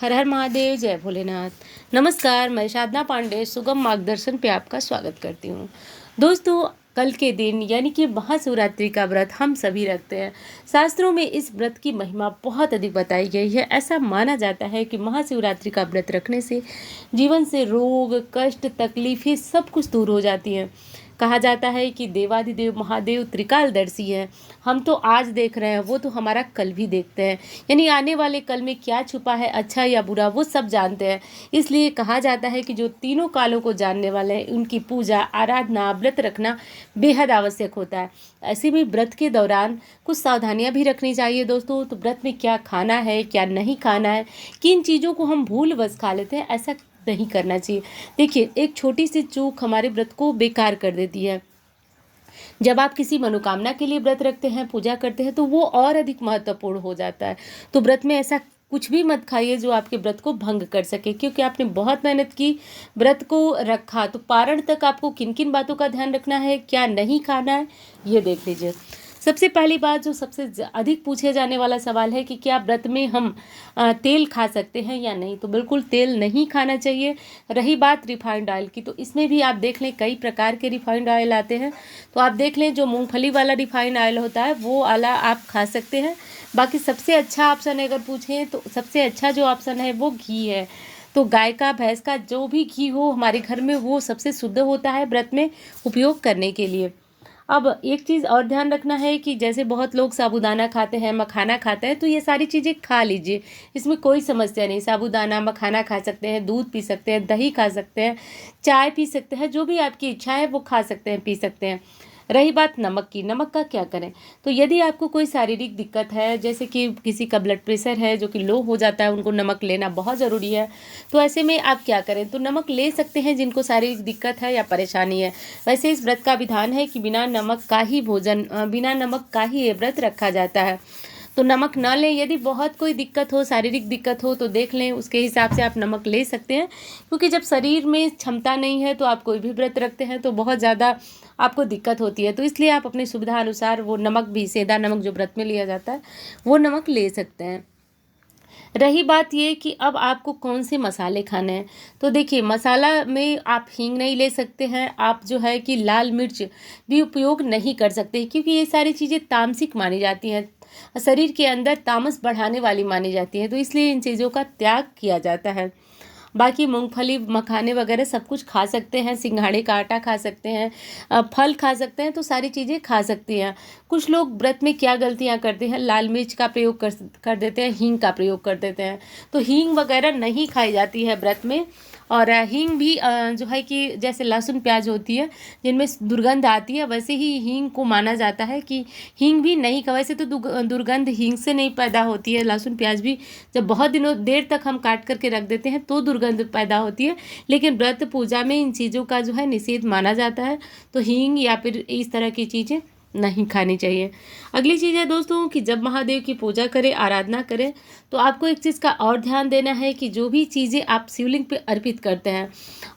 हर हर महादेव, जय भोलेनाथ। नमस्कार, मैं साधना पांडे सुगम मार्गदर्शन पे आपका स्वागत करती हूँ। दोस्तों, कल के दिन यानी कि महाशिवरात्रि का व्रत हम सभी रखते हैं। शास्त्रों में इस व्रत की महिमा बहुत अधिक बताई गई है। ऐसा माना जाता है कि महाशिवरात्रि का व्रत रखने से जीवन से रोग, कष्ट, तकलीफें सब कुछ दूर हो जाती हैं। कहा जाता है कि देवाधिदेव महादेव त्रिकालदर्शी है। हम तो आज देख रहे हैं, वो तो हमारा कल भी देखते हैं। यानी आने वाले कल में क्या छुपा है, अच्छा या बुरा, वो सब जानते हैं। इसलिए कहा जाता है कि जो तीनों कालों को जानने वाले हैं, उनकी पूजा, आराधना, व्रत रखना बेहद आवश्यक होता है। ऐसे में व्रत के दौरान कुछ सावधानियां भी रखनी चाहिए दोस्तों। तो व्रत में क्या खाना है, क्या नहीं खाना है, किन चीज़ों को हम भूलवश खा लेते हैं, ऐसा नहीं करना चाहिए। देखिए, एक छोटी सी चूक हमारे व्रत को बेकार कर देती है। जब आप किसी मनोकामना के लिए व्रत रखते हैं, पूजा करते हैं, तो वो और अधिक महत्वपूर्ण हो जाता है। तो व्रत में ऐसा कुछ भी मत खाइए जो आपके व्रत को भंग कर सके, क्योंकि आपने बहुत मेहनत की, व्रत को रखा। तो पारण तक आपको किन किन बातों का ध्यान रखना है, क्या नहीं खाना है, ये देख लीजिए। सबसे पहली बात, जो सबसे अधिक पूछे जाने वाला सवाल है कि क्या व्रत में हम तेल खा सकते हैं या नहीं। तो बिल्कुल तेल नहीं खाना चाहिए। रही बात रिफाइंड ऑयल की, तो इसमें भी आप देख लें कई प्रकार के रिफाइंड ऑयल आते हैं। तो आप देख लें, जो मूंगफली वाला रिफाइंड ऑयल होता है वो वाला आप खा सकते हैं। बाकी सबसे अच्छा ऑप्शन अगर पूछें तो सबसे अच्छा जो ऑप्शन है वो घी है। तो गाय का, भैंस का, जो भी घी हो हमारे घर में, वो सबसे शुद्ध होता है व्रत में उपयोग करने के लिए। अब एक चीज़ और ध्यान रखना है कि जैसे बहुत लोग साबूदाना खाते हैं, मखाना खाते हैं, तो ये सारी चीज़ें खा लीजिए, इसमें कोई समस्या नहीं। साबूदाना, मखाना खा सकते हैं, दूध पी सकते हैं, दही खा सकते हैं, चाय पी सकते हैं, जो भी आपकी इच्छा है वो खा सकते हैं, पी सकते हैं। रही बात नमक की, नमक का क्या करें। तो यदि आपको कोई शारीरिक दिक्कत है, जैसे कि किसी का ब्लड प्रेशर है जो कि लो हो जाता है, उनको नमक लेना बहुत ज़रूरी है, तो ऐसे में आप क्या करें। तो नमक ले सकते हैं जिनको शारीरिक दिक्कत है या परेशानी है। वैसे इस व्रत का विधान है कि बिना नमक का ही भोजन, बिना नमक का ही ये व्रत रखा जाता है। तो नमक ना लें। यदि बहुत कोई दिक्कत हो, शारीरिक दिक्कत हो, तो देख लें, उसके हिसाब से आप नमक ले सकते हैं। क्योंकि जब शरीर में क्षमता नहीं है तो आप कोई भी व्रत रखते हैं तो बहुत ज़्यादा आपको दिक्कत होती है। तो इसलिए आप अपनी सुविधा अनुसार वो नमक भी, सेंधा नमक जो व्रत में लिया जाता है, वो नमक ले सकते हैं। रही बात ये कि अब आपको कौन से मसाले खाने हैं। तो देखिए, मसाला में आप हींग नहीं ले सकते हैं। आप जो है कि लाल मिर्च भी उपयोग नहीं कर सकते, क्योंकि ये सारी चीज़ें तामसिक मानी जाती हैं, शरीर के अंदर तामस बढ़ाने वाली मानी जाती हैं। तो इसलिए इन चीज़ों का त्याग किया जाता है। बाकी मूंगफली, मखाने वगैरह सब कुछ खा सकते हैं, सिंघाड़े का आटा खा सकते हैं, फल खा सकते हैं, तो सारी चीज़ें खा सकती हैं। कुछ लोग व्रत में क्या गलतियां करते हैं, लाल मिर्च का प्रयोग कर देते हैं, हींग का प्रयोग कर देते हैं। तो हींग वगैरह नहीं खाई जाती है व्रत में। और हींग भी जो है कि जैसे लहसुन प्याज होती है जिनमें दुर्गंध आती है, वैसे ही हींग को माना जाता है कि हींग भी नहीं खा। वैसे तो दुर्गंध हींग से नहीं पैदा होती है, लहसुन प्याज भी जब बहुत दिनों देर तक हम काट करके रख देते हैं तो दुर्गंध पैदा होती है। लेकिन व्रत पूजा में इन चीज़ों का जो है निषेध माना जाता है। तो हींग या फिर इस तरह की चीज़ें नहीं खानी चाहिए। अगली चीज़ है दोस्तों कि जब महादेव की पूजा करें, आराधना करें, तो आपको एक चीज़ का और ध्यान देना है कि जो भी चीज़ें आप शिवलिंग पे अर्पित करते हैं,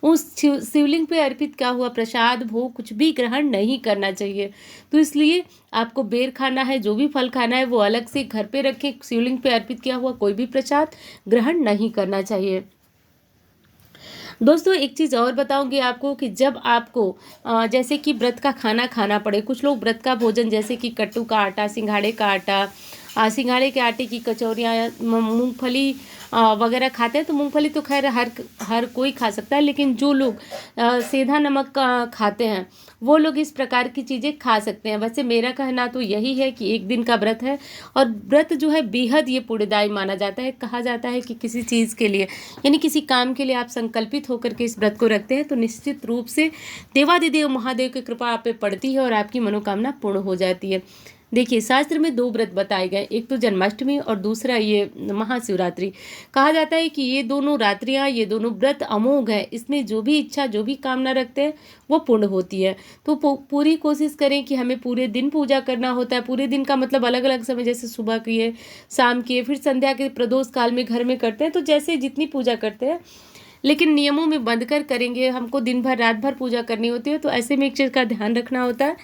उस शिवलिंग पे अर्पित किया हुआ प्रसाद, भोग कुछ भी ग्रहण नहीं करना चाहिए। तो इसलिए आपको बेर खाना है, जो भी फल खाना है वो अलग से घर पे रखें। शिवलिंग पे अर्पित किया हुआ कोई भी प्रसाद ग्रहण नहीं करना चाहिए। दोस्तों, एक चीज़ और बताऊंगी आपको कि जब आपको जैसे कि व्रत का खाना खाना पड़े, कुछ लोग व्रत का भोजन जैसे कि कट्टू का आटा, सिंघाड़े का आटा, सिंघाड़े के आटे की कचौरियाँ या मूंगफली वगैरह खाते हैं। तो मूंगफली तो खैर हर कोई खा सकता है, लेकिन जो लोग सेंधा नमक खाते हैं वो लोग इस प्रकार की चीज़ें खा सकते हैं। वैसे मेरा कहना तो यही है कि एक दिन का व्रत है, और व्रत जो है बेहद ये पुण्यदायी माना जाता है। कहा जाता है कि किसी चीज़ के लिए, यानी किसी काम के लिए आप संकल्पित होकर के इस व्रत को रखते हैं, तो निश्चित रूप से देवादिदेव महादेव की कृपा आप पे पड़ती है और आपकी मनोकामना पूर्ण हो जाती है। देखिए, शास्त्र में दो व्रत बताए गए, एक तो जन्माष्टमी और दूसरा ये महाशिवरात्रि। कहा जाता है कि ये दोनों रात्रियाँ, ये दोनों व्रत अमोघ है। इसमें जो भी इच्छा, जो भी कामना रखते हैं वो पूर्ण होती है। तो पूरी कोशिश करें कि हमें पूरे दिन पूजा करना होता है। पूरे दिन का मतलब अलग अलग समय, जैसे सुबह किए, शाम किए, फिर संध्या के प्रदोष काल में घर में करते हैं। तो जैसे जितनी पूजा करते हैं, लेकिन नियमों में बंध कर करेंगे। हमको दिन भर, रात भर पूजा करनी होती है। तो ऐसे में एक चीज़ का ध्यान रखना होता है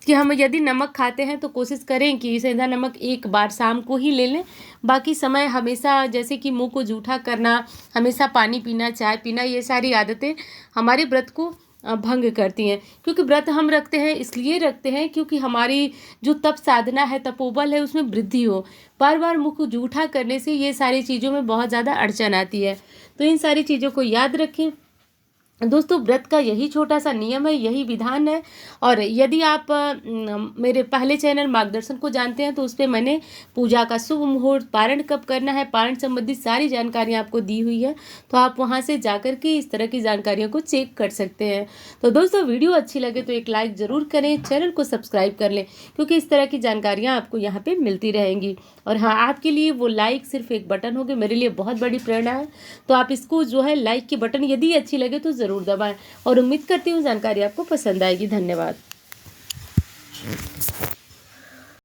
कि हम यदि नमक खाते हैं तो कोशिश करें कि सेंधा नमक एक बार शाम को ही ले लें। बाकी समय हमेशा जैसे कि मुंह को जूठा करना, हमेशा पानी पीना, चाय पीना, ये सारी आदतें हमारे व्रत को भंग करती हैं। क्योंकि व्रत हम रखते हैं, इसलिए रखते हैं क्योंकि हमारी जो तप साधना है, तपोबल है, उसमें वृद्धि हो। बार बार मुंह को जूठा करने से ये सारी चीज़ों में बहुत ज़्यादा अड़चन आती है। तो इन सारी चीज़ों को याद रखें दोस्तों। व्रत का यही छोटा सा नियम है, यही विधान है। और यदि आप मेरे पहले चैनल मार्गदर्शन को जानते हैं तो उस पर मैंने पूजा का शुभ मुहूर्त, पारण कब करना है, पारण संबंधी सारी जानकारियां आपको दी हुई है। तो आप वहां से जाकर के इस तरह की जानकारियों को चेक कर सकते हैं। तो दोस्तों, वीडियो अच्छी लगे तो एक लाइक ज़रूर करें, चैनल को सब्सक्राइब कर लें, क्योंकि इस तरह की जानकारियाँ आपको यहाँ पर मिलती रहेंगी। और हाँ, आपके लिए वो लाइक सिर्फ एक बटन होगी, मेरे लिए बहुत बड़ी प्रेरणा है। तो आप इसको जो है लाइक की बटन यदि अच्छी लगे तो ज़रूर दबाएं। और उम्मीद करती हूँ जानकारी आपको पसंद आएगी। धन्यवाद।